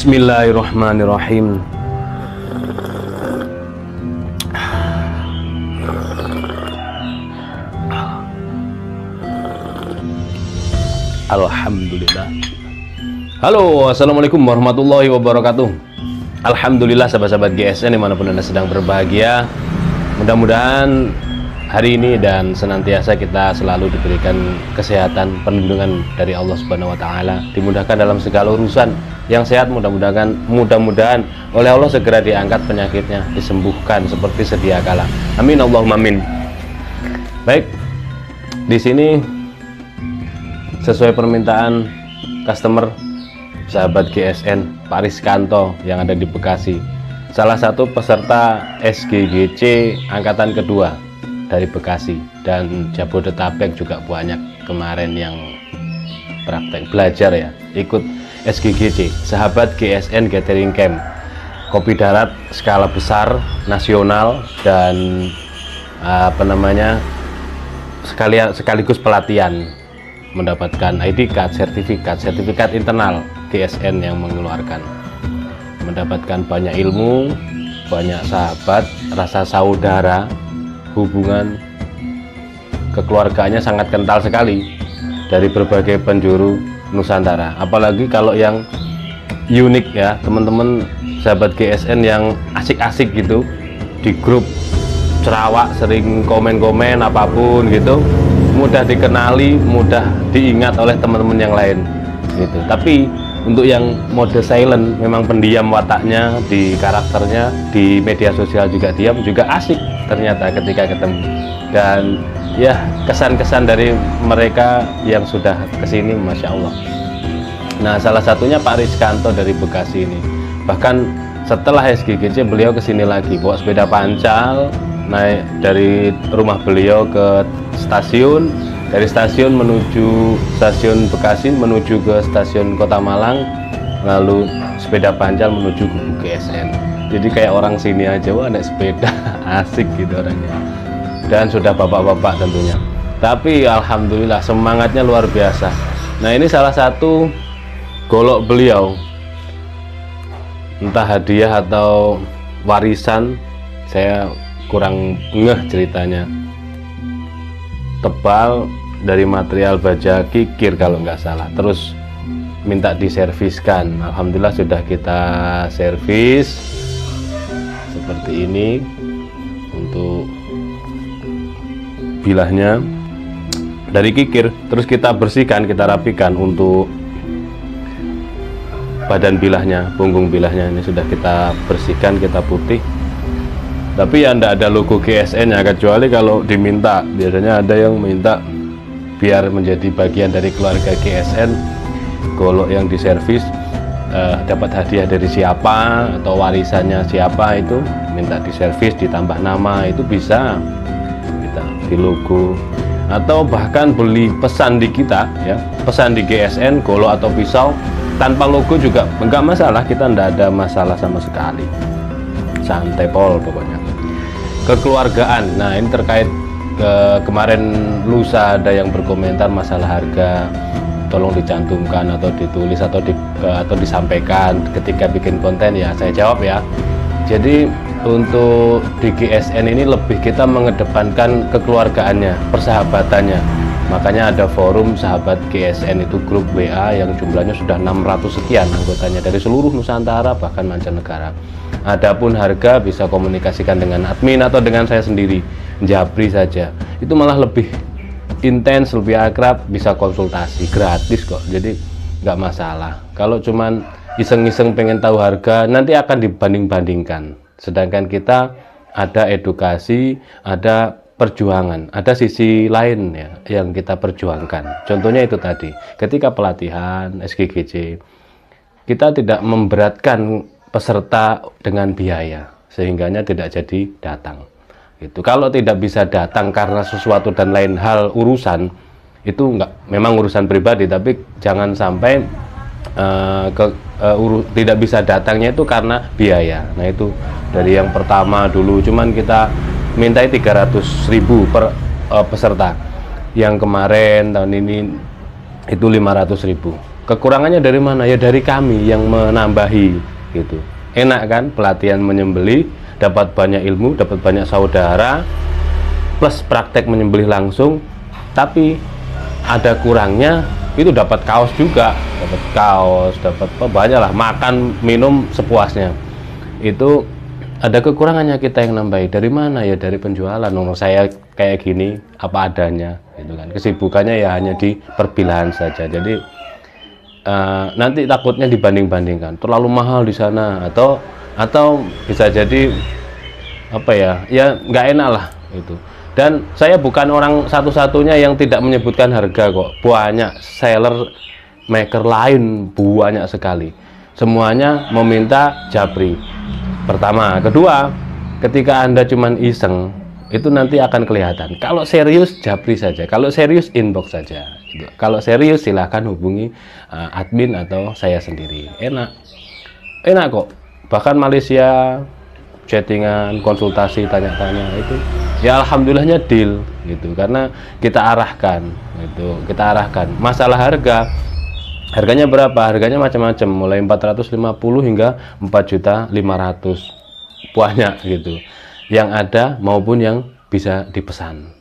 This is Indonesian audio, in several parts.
Bismillahirrahmanirrahim. Alhamdulillah. Halo, assalamualaikum warahmatullahi wabarakatuh. Alhamdulillah sahabat-sahabat GSN dimanapun Anda sedang berbahagia. Mudah-mudahan hari ini dan senantiasa kita selalu diberikan kesehatan, perlindungan dari Allah Subhanahu wa Ta'ala, dimudahkan dalam segala urusan, yang sehat mudah-mudahan oleh Allah segera diangkat penyakitnya, disembuhkan seperti sedia kala. Amin Allahumma amin. Baik, di sini sesuai permintaan customer sahabat GSN Pak Rizkanto yang ada di Bekasi, salah satu peserta SGGC angkatan kedua dari Bekasi dan Jabodetabek juga banyak kemarin yang praktek belajar ya, ikut SGGC, sahabat GSN Gathering Camp, kopi darat skala besar nasional dan sekaligus pelatihan, mendapatkan ID card, sertifikat internal GSN yang mengeluarkan, mendapatkan banyak ilmu, banyak sahabat, rasa saudara, hubungan kekeluargaannya sangat kental sekali dari berbagai penjuru Nusantara. Apalagi kalau yang unik ya teman-teman sahabat GSN yang asik-asik gitu di grup cerawak, sering komen-komen apapun gitu, mudah dikenali, mudah diingat oleh teman-teman yang lain gitu. Tapi untuk yang mode silent, memang pendiam wataknya, di karakternya, di media sosial juga diam, juga asik ternyata ketika ketemu. Dan ya kesan-kesan dari mereka yang sudah kesini, Masya Allah. Nah, salah satunya Pak Rizkanto dari Bekasi ini. Bahkan setelah SGGC beliau kesini lagi, bawa sepeda pancal, naik dari rumah beliau ke stasiun, dari stasiun menuju stasiun Bekasi, menuju ke stasiun Kota Malang, lalu sepeda pancal menuju ke GSN. Jadi kayak orang sini aja, wah naik sepeda, asik gitu orangnya. Dan sudah bapak-bapak tentunya. Tapi alhamdulillah semangatnya luar biasa. Nah, ini salah satu golok beliau, entah hadiah atau warisan, saya kurang ngeh ceritanya. Tebal, dari material baja kikir kalau nggak salah, terus minta diserviskan. Alhamdulillah sudah kita servis seperti ini untuk bilahnya dari kikir, terus kita bersihkan, kita rapikan untuk badan bilahnya, punggung bilahnya ini sudah kita bersihkan, kita putih. Tapi ya enggak ada logo GSN ya, kecuali kalau diminta, biasanya ada yang minta biar menjadi bagian dari keluarga GSN, golok yang diservis dapat hadiah dari siapa atau warisannya siapa, itu minta diservis ditambah nama, itu bisa kita di logo, atau bahkan beli pesan di kita ya, pesan di GSN golok atau pisau tanpa logo juga enggak masalah, kita enggak ada masalah sama sekali, santai pol pokoknya. Kekeluargaan, nah ini terkait kemarin lusa ada yang berkomentar masalah harga, tolong dicantumkan atau ditulis atau disampaikan ketika bikin konten, ya saya jawab ya. Jadi untuk di GSN ini lebih kita mengedepankan kekeluargaannya, persahabatannya. Makanya ada forum sahabat GSN, itu grup WA yang jumlahnya sudah 600 sekian anggotanya dari seluruh Nusantara bahkan mancanegara. Adapun harga bisa komunikasikan dengan admin atau dengan saya sendiri, japri saja. Itu malah lebih intens, lebih akrab, bisa konsultasi gratis kok. Jadi nggak masalah. Kalau cuman iseng-iseng pengen tahu harga, nanti akan dibanding-bandingkan. Sedangkan kita ada edukasi, ada perjuangan, ada sisi lain ya yang kita perjuangkan. Contohnya itu tadi, ketika pelatihan SGGC, kita tidak memberatkan peserta dengan biaya, sehingganya tidak jadi datang. Itu kalau tidak bisa datang karena sesuatu dan lain hal urusan, itu memang urusan pribadi, tapi jangan sampai tidak bisa datangnya itu karena biaya. Nah, itu dari yang pertama dulu cuman kita mintai 300.000 per peserta, yang kemarin tahun ini itu 500.000. Kekurangannya dari mana? Ya dari kami yang menambahi gitu. Enak kan pelatihan menyembelih, dapat banyak ilmu, dapat banyak saudara, plus praktek menyembelih langsung, tapi ada kurangnya itu dapat kaos juga, dapat banyak lah, makan minum sepuasnya. Itu ada kekurangannya kita yang nambahi. Dari mana? Ya dari penjualan. Nomor saya kayak gini apa adanya gitu kan. Kesibukannya ya hanya di perbilahan saja. Jadi nanti takutnya dibanding-bandingkan terlalu mahal di sana, atau bisa jadi apa ya nggak enak lah itu. Dan saya bukan orang satu-satunya yang tidak menyebutkan harga kok, banyak seller maker lain banyak sekali, semuanya meminta japri. Pertama, kedua, ketika Anda cuman iseng itu nanti akan kelihatan. Kalau serius japri saja, kalau serius inbox saja gitu. Kalau serius silahkan hubungi admin atau saya sendiri. Enak kok. Bahkan Malaysia chattingan, konsultasi, tanya-tanya itu ya alhamdulillahnya deal gitu, karena kita arahkan gitu, kita arahkan. Masalah harganya berapa? Harganya macam-macam, mulai 450 hingga 4.500.000 banyak gitu, yang ada maupun yang bisa dipesan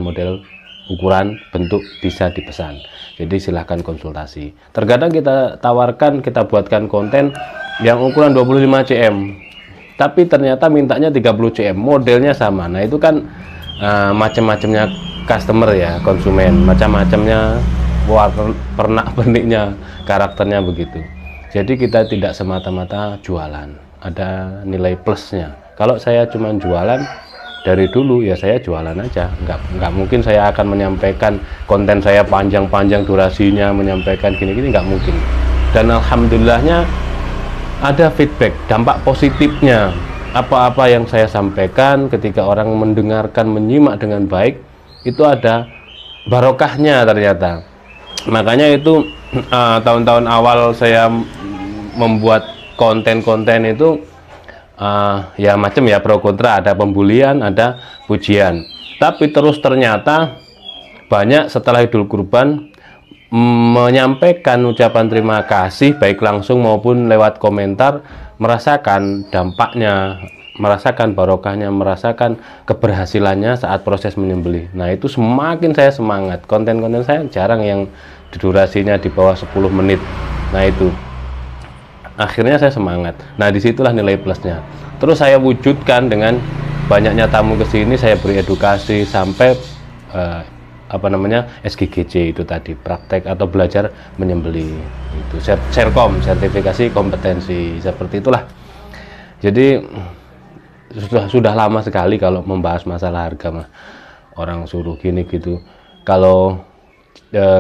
model, ukuran, bentuk bisa dipesan. Jadi silahkan konsultasi. Terkadang kita tawarkan, kita buatkan konten yang ukuran 25 cm, tapi ternyata mintanya 30 cm, modelnya sama. Nah itu kan macam-macamnya customer ya, konsumen, macam-macamnya warna, pernak-perniknya, karakternya begitu. Jadi kita tidak semata-mata jualan, ada nilai plusnya. Kalau saya cuma jualan dari dulu ya saya jualan aja, nggak mungkin saya akan menyampaikan konten saya panjang-panjang durasinya, menyampaikan gini-gini, nggak mungkin. Dan alhamdulillahnya ada feedback, dampak positifnya. Apa-apa yang saya sampaikan ketika orang mendengarkan, menyimak dengan baik, itu ada barokahnya ternyata. Makanya itu tahun-tahun awal saya membuat konten-konten itu ya macam ya pro kontra, ada pembulian, ada pujian. Tapi terus ternyata banyak setelah Idul Kurban menyampaikan ucapan terima kasih baik langsung maupun lewat komentar, merasakan dampaknya, merasakan barokahnya, merasakan keberhasilannya saat proses menyembelih. Nah itu semakin saya semangat. Konten-konten saya jarang yang durasinya di bawah 10 menit. Nah itu akhirnya saya semangat. Nah disitulah nilai plusnya. Terus saya wujudkan dengan banyaknya tamu ke sini, saya beri edukasi sampai SGGC itu tadi, praktek atau belajar menyembelih itu, Serkom, sertifikasi kompetensi, seperti itulah. Jadi sudah lama sekali kalau membahas masalah harga mah orang suruh gini gitu. Kalau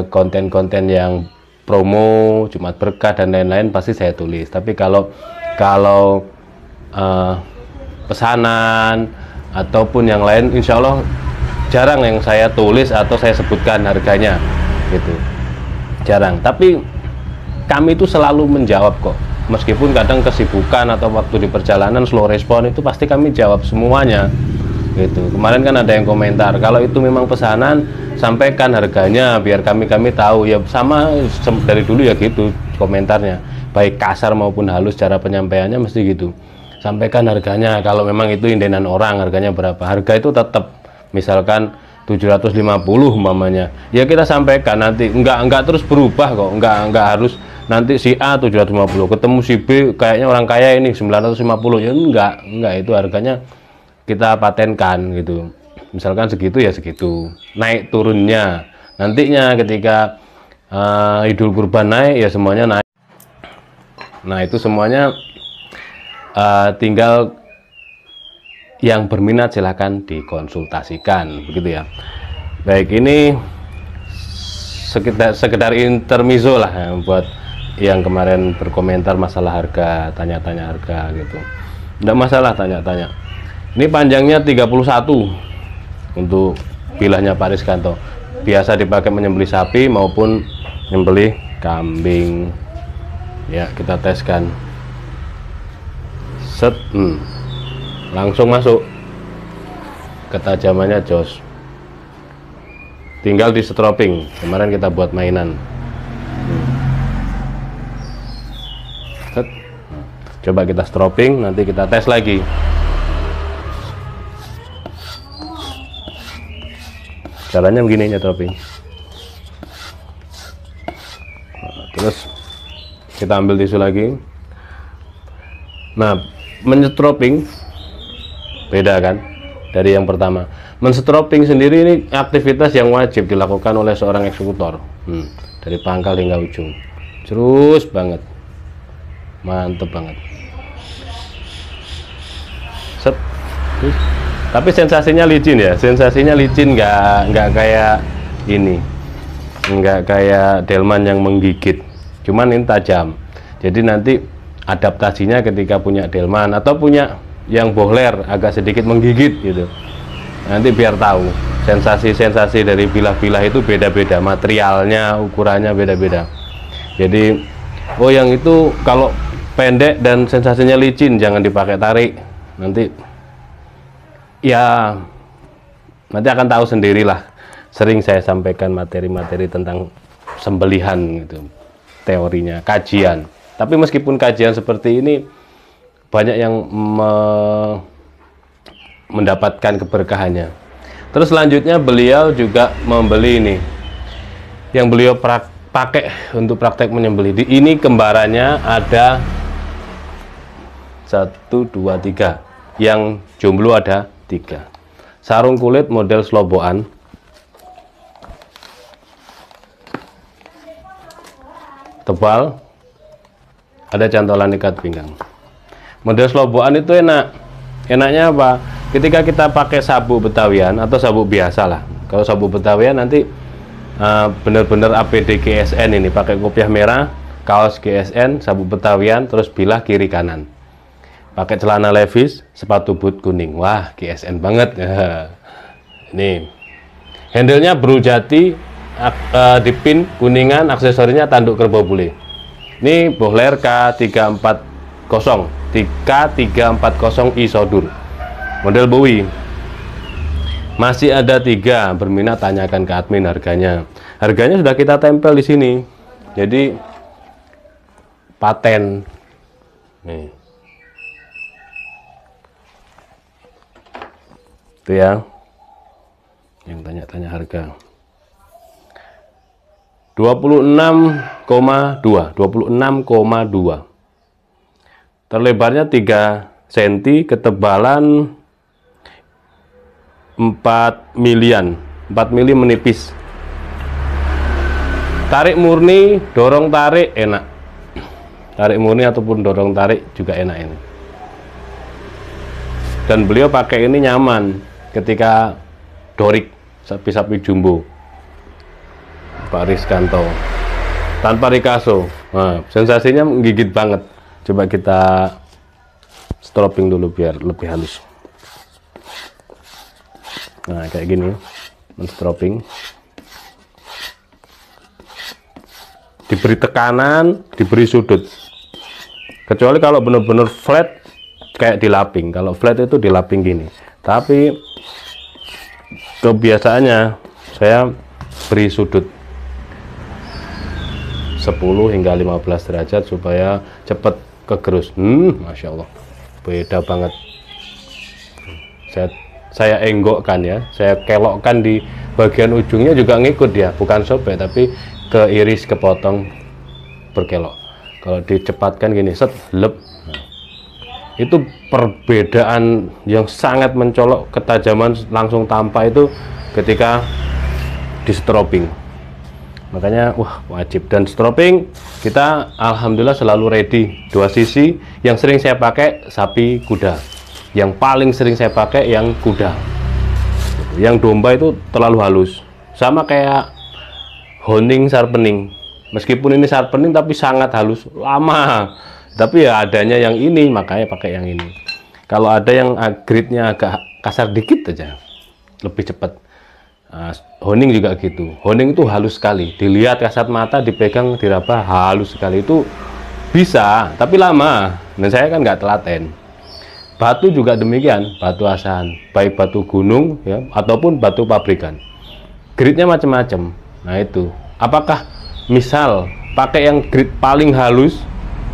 konten-konten yang promo, Jumat Berkah dan lain-lain pasti saya tulis. Tapi kalau pesanan ataupun yang lain, insya Allah jarang yang saya tulis atau saya sebutkan harganya gitu, jarang. Tapi kami itu selalu menjawab kok, meskipun kadang kesibukan atau waktu di perjalanan slow respon, itu pasti kami jawab semuanya gitu. Kemarin kan ada yang komentar, kalau itu memang pesanan sampaikan harganya biar kami tahu. Ya sama dari dulu ya gitu komentarnya, baik kasar maupun halus, cara penyampaiannya mesti gitu, sampaikan harganya. Kalau memang itu indenan orang, harganya berapa, harga itu tetap misalkan 750 umpamanya, ya kita sampaikan. Nanti enggak terus berubah kok, enggak harus nanti si A 750 ketemu si B kayaknya orang kaya ini 950, ya enggak, itu harganya kita patenkan gitu. Misalkan segitu ya segitu, naik turunnya nantinya ketika Idul Kurban naik ya semuanya naik. Nah itu semuanya tinggal yang berminat silahkan dikonsultasikan begitu ya. Baik, ini sekedar intermezzo lah ya, buat yang kemarin berkomentar masalah harga, tanya-tanya harga gitu. Enggak masalah tanya-tanya. Ini panjangnya 31 untuk bilahnya Pak Rizkanto, biasa dipakai menyembelih sapi maupun menyembelih kambing ya. Kita teskan, set langsung masuk, ketajamannya jos, tinggal di stropping. Kemarin kita buat mainan. Set. Coba kita stropping, nanti kita tes lagi. Caranya begini ya, stropping. Terus kita ambil tisu lagi. Nah, menstroping beda kan dari yang pertama. Menstroping sendiri ini aktivitas yang wajib dilakukan oleh seorang eksekutor. Dari pangkal hingga ujung, terus banget, mantep banget. Set. Tapi sensasinya licin ya, sensasinya licin, nggak kayak ini, nggak kayak delman yang menggigit. Cuman ini tajam. Jadi nanti adaptasinya ketika punya delman atau punya yang bohler agak sedikit menggigit gitu, nanti biar tahu sensasi-sensasi dari bilah-bilah itu beda-beda, materialnya, ukurannya beda-beda. Jadi oh yang itu kalau pendek dan sensasinya licin jangan dipakai tarik, nanti ya nanti akan tahu sendirilah. Sering saya sampaikan materi-materi tentang sembelihan gitu, teorinya, kajian. Tapi meskipun kajian seperti ini banyak yang mendapatkan keberkahannya. Terus selanjutnya beliau juga membeli ini yang beliau pakai untuk praktek menyembelih. Di ini kembarannya ada 1, 2, 3, yang jomblo ada 3. Sarung kulit model Sloboan, tebal, ada cantolan ikat pinggang. Model Sloboan itu enak. Enaknya apa? Ketika kita pakai sabuk Betawian atau sabuk biasa lah. Kalau sabuk Betawian nanti bener-bener APD GSN ini, pakai kopiah merah, kaos GSN, sabuk Betawian, terus bilah kiri kanan. Pakai celana Levi's, sepatu boot kuning. Wah, GSN banget. Ini handle-nya Brujati, dipin kuningan, aksesorinya tanduk kerbau bule. Ini bohler K340 Isodur, model Bowie. Masih ada 3, berminat tanyakan ke admin harganya. Harganya sudah kita tempel di sini, jadi paten. Nih, itu ya, yang tanya-tanya harga. 26,2. Terlebarnya 3 cm, ketebalan 4 milian, 4 mili menipis. Tarik murni, dorong tarik enak. Tarik murni ataupun dorong tarik juga enak ini. Dan beliau pakai ini nyaman ketika dorik sapi-sapi jumbo, Pak Rizkanto, tanpa Rikaso. Nah, sensasinya menggigit banget. Coba kita stropping dulu biar lebih halus. Nah, kayak gini, men-stropping. Diberi tekanan, diberi sudut. Kecuali kalau benar-benar flat, kayak dilaping. Kalau flat itu dilaping gini. Tapi kebiasaannya saya beri sudut 10 hingga 15 derajat supaya cepat kegerus. Masya Allah, beda banget. Saya enggokkan ya, saya kelokkan di bagian ujungnya juga ngikut ya, bukan sobek tapi keiris, kepotong, berkelok. Kalau dicepatkan gini, set, lep. Nah, itu perbedaan yang sangat mencolok, ketajaman langsung tampak itu ketika di stropping. Makanya wah wajib. Dan stropping kita alhamdulillah selalu ready. 2 sisi. Yang sering saya pakai sapi kuda, yang paling sering saya pakai yang kuda. Yang domba itu terlalu halus, sama kayak honing sharpening. Meskipun ini sharpening tapi sangat halus, lama. Tapi ya adanya yang ini, makanya pakai yang ini. Kalau ada yang gridnya agak kasar dikit aja, lebih cepat. Honing juga gitu. Honing itu halus sekali, dilihat kasat mata, dipegang, diraba, halus sekali. Itu bisa, tapi lama. Dan saya kan nggak telaten. Batu juga demikian, batu asahan, baik batu gunung ya ataupun batu pabrikan. Gridnya macam-macam. Nah itu, apakah misal pakai yang grid paling halus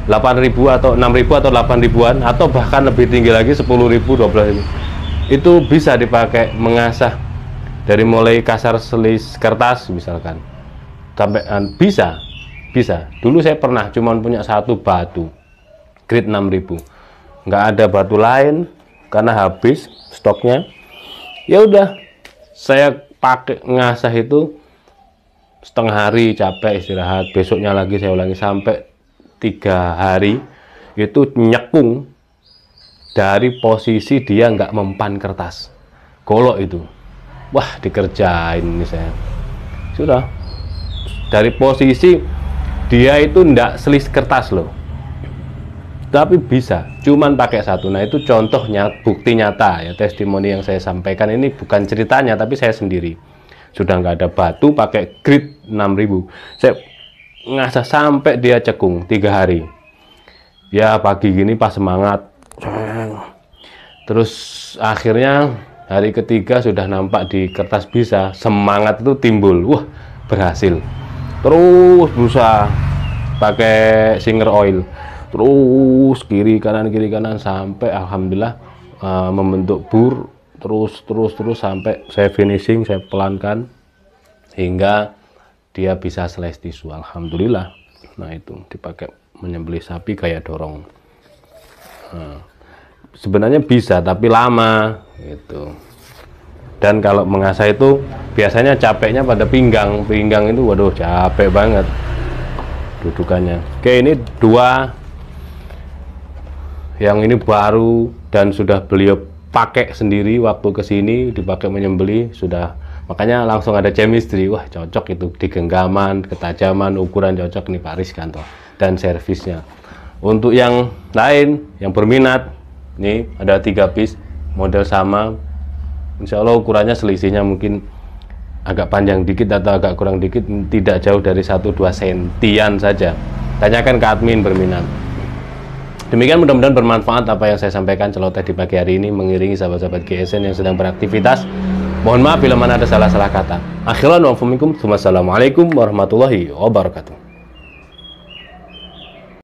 8.000 atau 6.000 atau 8.000-an atau bahkan lebih tinggi lagi 10.000, 12.000. Itu bisa dipakai mengasah dari mulai kasar selis kertas misalkan sampai bisa. Dulu saya pernah cuman punya satu batu grade 6.000, nggak ada batu lain karena habis stoknya. Ya udah, saya pakai ngasah itu setengah hari, capek istirahat, besoknya lagi saya ulangi sampai 3 hari. Itu nyekung dari posisi dia nggak mempan kertas, golok itu. Wah, dikerjain ini saya. Sudah dari posisi dia itu ndak selis kertas loh, tapi bisa cuman pakai satu. Nah, itu contohnya, bukti nyata ya, testimoni yang saya sampaikan ini bukan ceritanya, tapi saya sendiri sudah nggak ada batu, pakai grit 6.000 saya ngasah sampai dia cekung 3 hari. Ya pagi gini pas semangat, terus akhirnya hari ketiga sudah nampak di kertas bisa, semangat itu timbul. Wah, berhasil. Terus berusaha pakai singer oil, terus kiri kanan sampai alhamdulillah membentuk bur, terus sampai saya finishing, saya pelankan hingga dia bisa slice tisu, alhamdulillah. Nah, itu dipakai menyembelih sapi kayak dorong. Nah, sebenarnya bisa tapi lama gitu. Dan kalau mengasah itu biasanya capeknya pada pinggang itu, waduh capek banget dudukannya. Oke, ini 2 yang ini baru dan sudah beliau pakai sendiri waktu kesini, dipakai menyembelih sudah, makanya langsung ada chemistry. Wah, cocok itu di genggaman, ketajaman, ukuran cocok nih Pak Rizkanto, dan servisnya. Untuk yang lain yang berminat, nih ada 3 piece model sama, insya Allah ukurannya selisihnya mungkin agak panjang dikit atau agak kurang dikit, tidak jauh dari 1-2 sentian saja. Tanyakan ke admin berminat. Demikian, mudah-mudahan bermanfaat apa yang saya sampaikan celoteh di pagi hari ini mengiringi sahabat-sahabat GSN yang sedang beraktivitas. Mohon maaf bila mana ada salah-salah kata. Akhiran wa minkum. Wassalamualaikum warahmatullahi wabarakatuh.